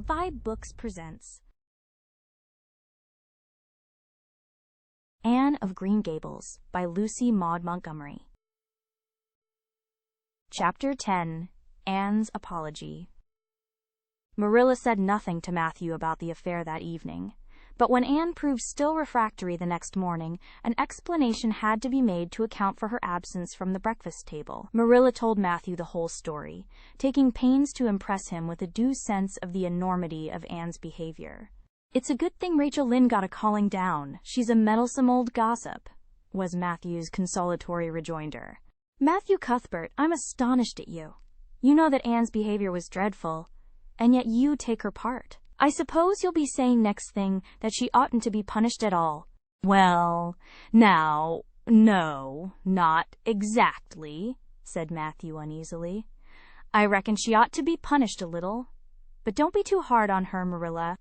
vibeBooks presents Anne of Green Gables by Lucy Maud Montgomery. Chapter 10. Anne's Apology. Marilla said nothing to Matthew about the affair that evening, but when Anne proved still refractory the next morning, an explanation had to be made to account for her absence from the breakfast table. Marilla told Matthew the whole story, taking pains to impress him with a due sense of the enormity of Anne's behavior. "It's a good thing Rachel Lynde got a calling down. She's a meddlesome old gossip," was Matthew's consolatory rejoinder. "Matthew Cuthbert, I'm astonished at you. You know that Anne's behavior was dreadful, and yet you take her part. I suppose you'll be saying next thing that she oughtn't to be punished at all." "Well, now, no, not exactly," said Matthew uneasily. "I reckon she ought to be punished a little. But don't be too hard on her, Marilla.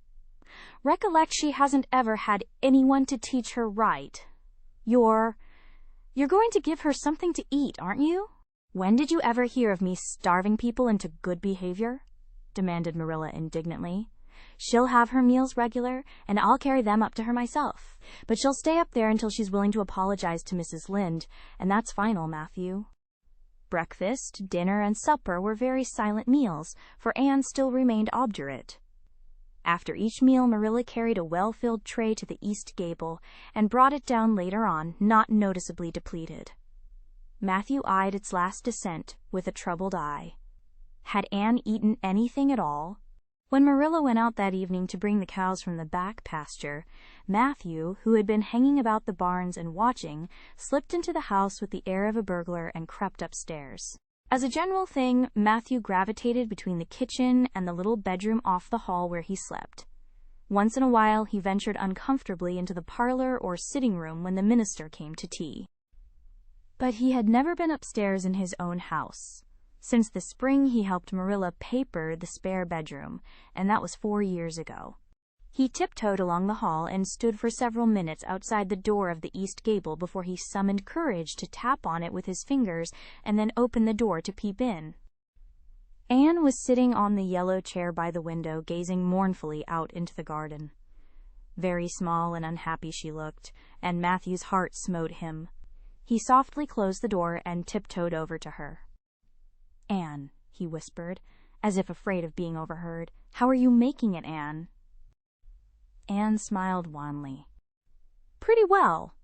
Recollect she hasn't ever had anyone to teach her right. You're going to give her something to eat, aren't you?" "When did you ever hear of me starving people into good behavior?" demanded Marilla indignantly. "She'll have her meals regular, and I'll carry them up to her myself. But she'll stay up there until she's willing to apologize to Mrs. Lynde, and that's final, Matthew." Breakfast, dinner, and supper were very silent meals, for Anne still remained obdurate. After each meal, Marilla carried a well-filled tray to the east gable and brought it down later on, not noticeably depleted. Matthew eyed its last descent with a troubled eye. Had Anne eaten anything at all? When Marilla went out that evening to bring the cows from the back pasture, Matthew, who had been hanging about the barns and watching, slipped into the house with the air of a burglar and crept upstairs. As a general thing, Matthew gravitated between the kitchen and the little bedroom off the hall where he slept. Once in a while he ventured uncomfortably into the parlor or sitting room when the minister came to tea. But he had never been upstairs in his own house. Since the spring he helped Marilla paper the spare bedroom, and that was 4 years ago. He tiptoed along the hall and stood for several minutes outside the door of the east gable before he summoned courage to tap on it with his fingers and then open the door to peep in. Anne was sitting on the yellow chair by the window, gazing mournfully out into the garden. Very small and unhappy she looked, and Matthew's heart smote him. He softly closed the door and tiptoed over to her. "Anne," he whispered, as if afraid of being overheard, "how are you making it, Anne?" Anne smiled wanly. "Pretty well.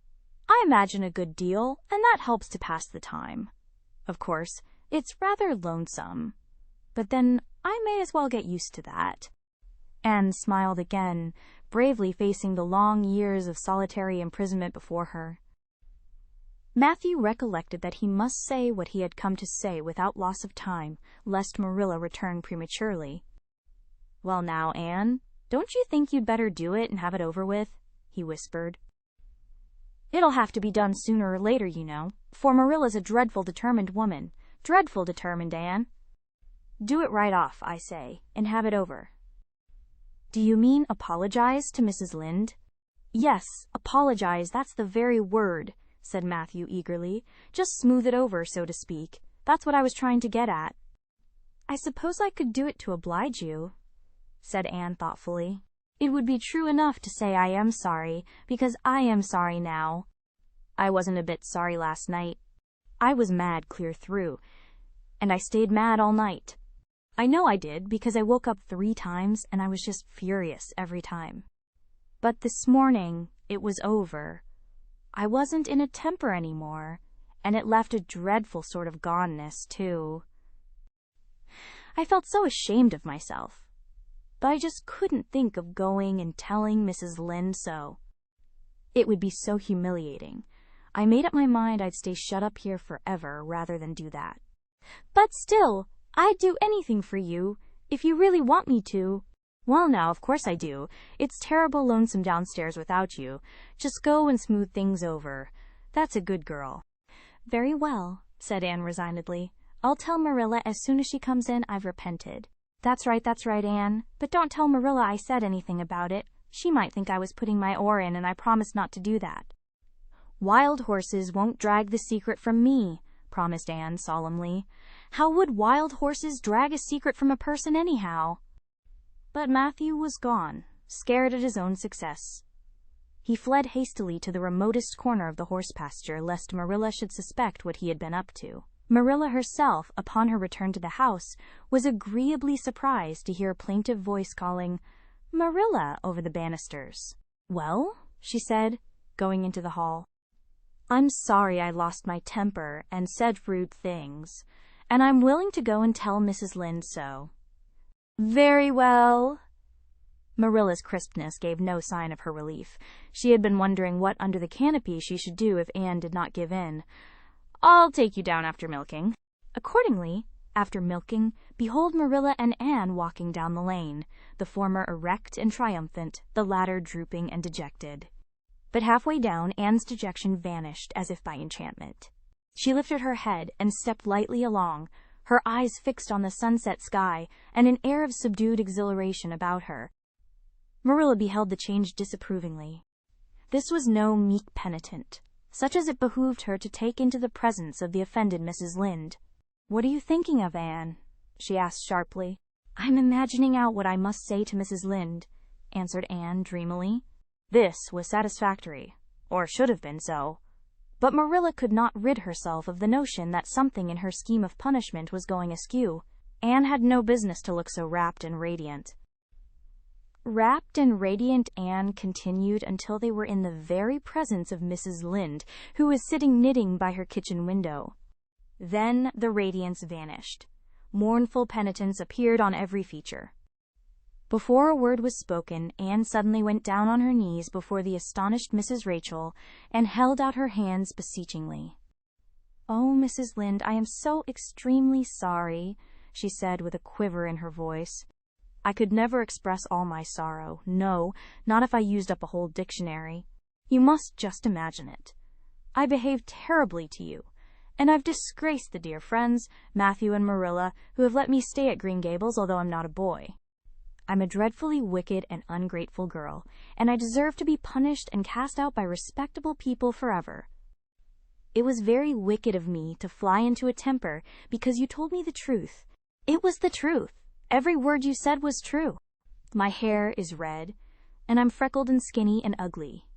I imagine a good deal, and that helps to pass the time. Of course, it's rather lonesome, but then I may as well get used to that." Anne smiled again, bravely facing the long years of solitary imprisonment before her. Matthew recollected that he must say what he had come to say without loss of time, lest Marilla return prematurely. "Well now, Anne, don't you think you'd better do it and have it over with?" he whispered. "It'll have to be done sooner or later, you know, for Marilla's a dreadful determined woman. Dreadful determined, Anne. Do it right off, I say, and have it over." "Do you mean apologize to Mrs. Lynde?" "Yes, apologize, that's the very word," said Matthew eagerly. "Just smooth it over, so to speak. That's what I was trying to get at." "I suppose I could do it to oblige you," said Anne thoughtfully. "It would be true enough to say I am sorry, because I am sorry now. I wasn't a bit sorry last night. I was mad clear through, and I stayed mad all night. I know I did, because I woke up 3 times, and I was just furious every time. But this morning, it was over. I wasn't in a temper anymore, and it left a dreadful sort of goneness, too. I felt so ashamed of myself, but I just couldn't think of going and telling Mrs. Lynde so. It would be so humiliating. I made up my mind I'd stay shut up here forever rather than do that. But still, I'd do anything for you, if you really want me to." "Well now, of course I do. It's terrible lonesome downstairs without you. Just go and smooth things over. That's a good girl." "Very well," said Anne resignedly. "I'll tell Marilla as soon as she comes in I've repented." That's right, Anne. But don't tell Marilla I said anything about it. She might think I was putting my oar in, and I promised not to do that." "Wild horses won't drag the secret from me," promised Anne solemnly. "How would wild horses drag a secret from a person anyhow?" But Matthew was gone, scared at his own success. He fled hastily to the remotest corner of the horse pasture lest Marilla should suspect what he had been up to. Marilla herself, upon her return to the house, was agreeably surprised to hear a plaintive voice calling, "Marilla," over the banisters. "Well?" she said, going into the hall. "I'm sorry I lost my temper and said rude things, and I'm willing to go and tell Mrs. Lynde so." "Very well." Marilla's crispness gave no sign of her relief. She had been wondering what under the canopy she should do if Anne did not give in. "I'll take you down after milking." Accordingly, after milking, behold Marilla and Anne walking down the lane, the former erect and triumphant, the latter drooping and dejected. But halfway down, Anne's dejection vanished as if by enchantment. She lifted her head and stepped lightly along, her eyes fixed on the sunset sky and an air of subdued exhilaration about her. Marilla beheld the change disapprovingly. This was no meek penitent, such as it behooved her to take into the presence of the offended Mrs. Lynde. "What are you thinking of, Anne?" she asked sharply. "I'm imagining out what I must say to Mrs. Lynde," answered Anne dreamily. This was satisfactory, or should have been so. But Marilla could not rid herself of the notion that something in her scheme of punishment was going askew. Anne had no business to look so rapt and radiant. Rapt and radiant Anne continued until they were in the very presence of Mrs. Lynde, who was sitting knitting by her kitchen window. Then the radiance vanished. Mournful penitence appeared on every feature. Before a word was spoken, Anne suddenly went down on her knees before the astonished Mrs. Rachel and held out her hands beseechingly. "Oh, Mrs. Lynde, I am so extremely sorry," she said with a quiver in her voice. "I could never express all my sorrow, no, not if I used up a whole dictionary. You must just imagine it. I behaved terribly to you, and I've disgraced the dear friends, Matthew and Marilla, who have let me stay at Green Gables although I'm not a boy. I'm a dreadfully wicked and ungrateful girl, and I deserve to be punished and cast out by respectable people forever. It was very wicked of me to fly into a temper because you told me the truth. It was the truth. Every word you said was true. My hair is red, and I'm freckled and skinny and ugly.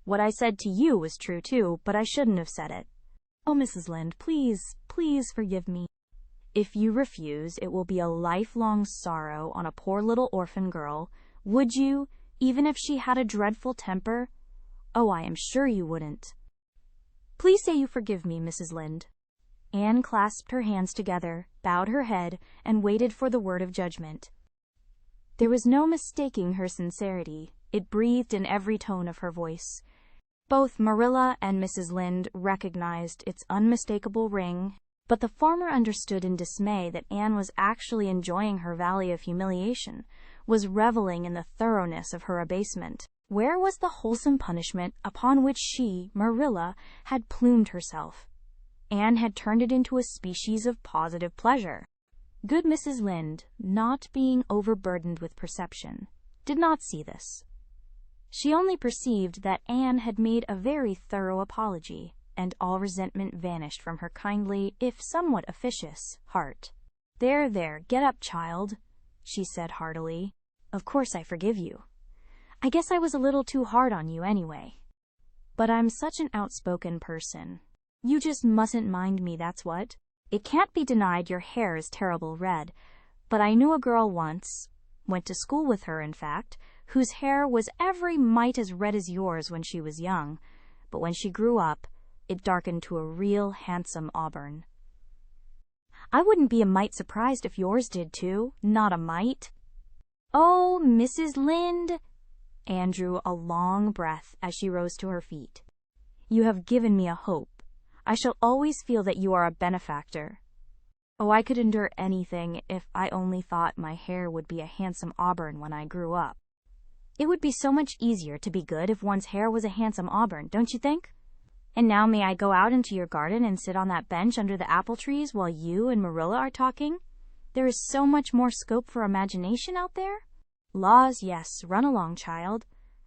What I said to you was true too, but I shouldn't have said it. Oh, Mrs. Lynde, please, please forgive me. If you refuse, it will be a lifelong sorrow on a poor little orphan girl. Would you, even if she had a dreadful temper? Oh, I am sure you wouldn't. Please say you forgive me, Mrs. Lynde." Anne clasped her hands together, bowed her head, and waited for the word of judgment. There was no mistaking her sincerity. It breathed in every tone of her voice. Both Marilla and Mrs. Lynde recognized its unmistakable ring, but the former understood in dismay that Anne was actually enjoying her valley of humiliation, was reveling in the thoroughness of her abasement. Where was the wholesome punishment upon which she, Marilla, had plumed herself? Anne had turned it into a species of positive pleasure. Good Mrs. Lynde, not being overburdened with perception, did not see this. She only perceived that Anne had made a very thorough apology, and all resentment vanished from her kindly, if somewhat officious, heart. There, get up, child," she said heartily. "Of course I forgive you. I guess I was a little too hard on you anyway. But I'm such an outspoken person. You just mustn't mind me, that's what. It can't be denied your hair is terrible red, but I knew a girl once, went to school with her in fact, whose hair was every mite as red as yours when she was young, but when she grew up, it darkened to a real handsome auburn. I wouldn't be a mite surprised if yours did too, not a mite." "Oh, Mrs. Lynde!" Anne drew a long breath as she rose to her feet. "You have given me a hope. I shall always feel that you are a benefactor. Oh, I could endure anything if I only thought my hair would be a handsome auburn when I grew up. It would be so much easier to be good if one's hair was a handsome auburn, don't you think? And now may I go out into your garden and sit on that bench under the apple trees while you and Marilla are talking? There is so much more scope for imagination out there. Laws, yes, run along, child,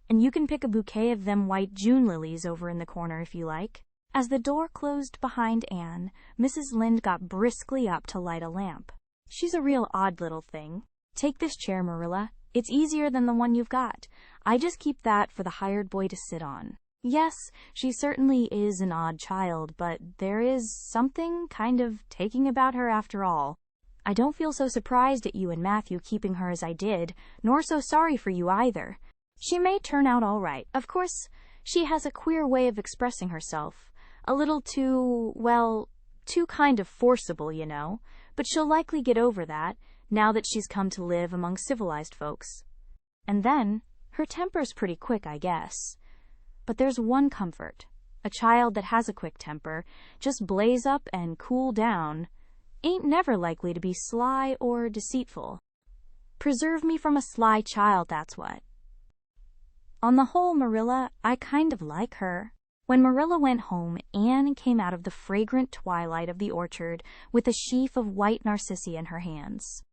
and you can pick a bouquet of them white June lilies over in the corner if you like." As the door closed behind Anne, Mrs. Lynde got briskly up to light a lamp. "She's a real odd little thing," Take this chair, Marilla. It's easier than the one you've got. I just keep that for the hired boy to sit on. Yes, she certainly is an odd child, but there is something kind of taking about her after all. I don't feel so surprised at you and Matthew keeping her as I did, nor so sorry for you either. She may turn out all right. Of course, she has a queer way of expressing herself. A little too, well, too kind of forcible, you know. But she'll likely get over that, now that she's come to live among civilized folks. And then, her temper's pretty quick, I guess. But there's one comfort. A child that has a quick temper, just blaze up and cool down, ain't never likely to be sly or deceitful. Preserve me from a sly child, that's what. On the whole, Marilla, I kind of like her. When Marilla went home, Anne came out of the fragrant twilight of the orchard with a sheaf of white narcissi in her hands.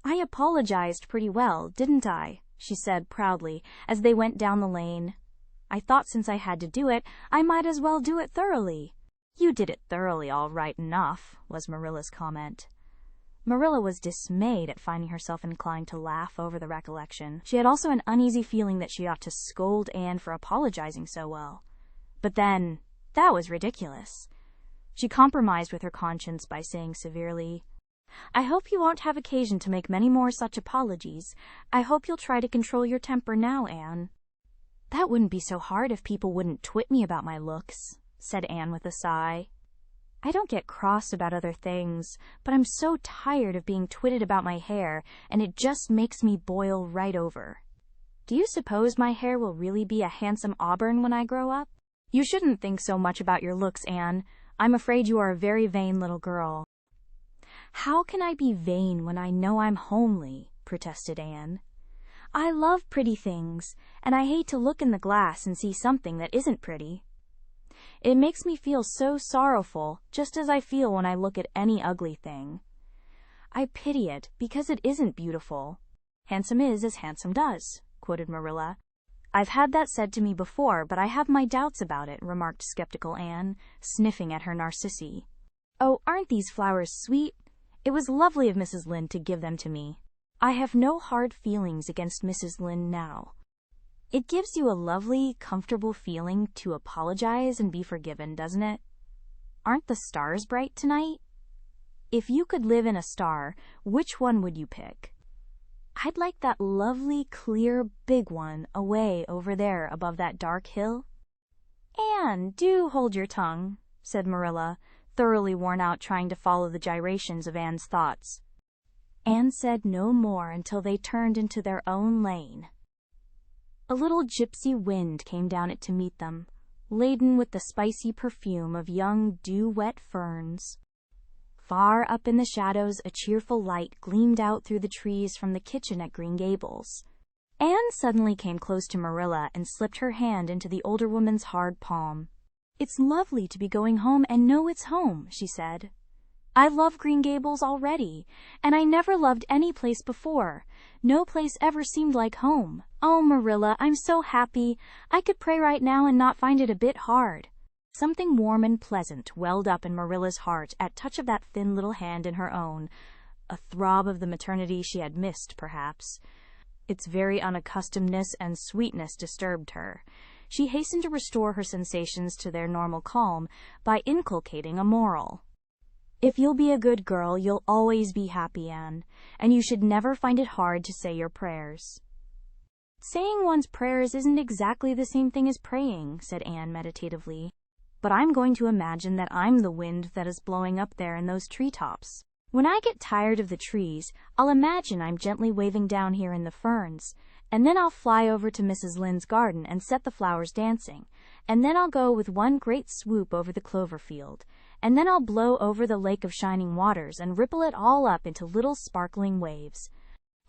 I apologized pretty well, didn't I? She said proudly as they went down the lane. I thought since I had to do it, I might as well do it thoroughly. You did it thoroughly all right enough, was Marilla's comment. Marilla was dismayed at finding herself inclined to laugh over the recollection. She had also an uneasy feeling that she ought to scold Anne for apologizing so well. But then, that was ridiculous. She compromised with her conscience by saying severely, I hope you won't have occasion to make many more such apologies. I hope you'll try to control your temper now, Anne. That wouldn't be so hard if people wouldn't twit me about my looks, said Anne with a sigh. I don't get cross about other things, but I'm so tired of being twitted about my hair, and it just makes me boil right over. Do you suppose my hair will really be a handsome auburn when I grow up? You shouldn't think so much about your looks, Anne. I'm afraid you are a very vain little girl. How can I be vain when I know I'm homely? Protested Anne. I love pretty things, and I hate to look in the glass and see something that isn't pretty. It makes me feel so sorrowful, just as I feel when I look at any ugly thing. I pity it because it isn't beautiful. Handsome is as handsome does, quoted Marilla. I've had that said to me before, but I have my doubts about it, remarked skeptical Anne, sniffing at her narcissi. Oh, aren't these flowers sweet? It was lovely of Mrs. Lynde to give them to me. I have no hard feelings against Mrs. Lynde now. It gives you a lovely, comfortable feeling to apologize and be forgiven, doesn't it? Aren't the stars bright tonight? If you could live in a star, which one would you pick? I'd like that lovely, clear, big one away over there above that dark hill. Anne, do hold your tongue, said Marilla, thoroughly worn out trying to follow the gyrations of Anne's thoughts. Anne said no more until they turned into their own lane. A little gypsy wind came down it to meet them, laden with the spicy perfume of young dew-wet ferns. Far up in the shadows, a cheerful light gleamed out through the trees from the kitchen at Green Gables. Anne suddenly came close to Marilla and slipped her hand into the older woman's hard palm. It's lovely to be going home and know it's home, she said. I love Green Gables already, and I never loved any place before. No place ever seemed like home. Oh, Marilla, I'm so happy. I could pray right now and not find it a bit hard. Something warm and pleasant welled up in Marilla's heart at touch of that thin little hand in her own, a throb of the maternity she had missed, perhaps. Its very unaccustomedness and sweetness disturbed her. She hastened to restore her sensations to their normal calm by inculcating a moral. If you'll be a good girl, you'll always be happy, Anne, and you should never find it hard to say your prayers. Saying one's prayers isn't exactly the same thing as praying, said Anne meditatively. But I'm going to imagine that I'm the wind that is blowing up there in those treetops. When I get tired of the trees, I'll imagine I'm gently waving down here in the ferns, and then I'll fly over to Mrs. Lynde's garden and set the flowers dancing, and then I'll go with one great swoop over the clover field, and then I'll blow over the lake of shining waters and ripple it all up into little sparkling waves.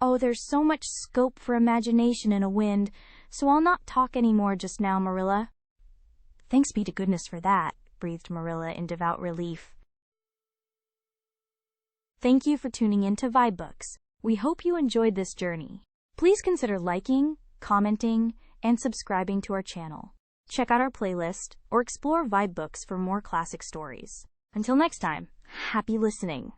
Oh, there's so much scope for imagination in a wind, so I'll not talk any more just now, Marilla. Thanks be to goodness for that, breathed Marilla in devout relief. Thank you for tuning in to vibeBooks. We hope you enjoyed this journey. Please consider liking, commenting, and subscribing to our channel. Check out our playlist or explore vibeBooks for more classic stories. Until next time, happy listening.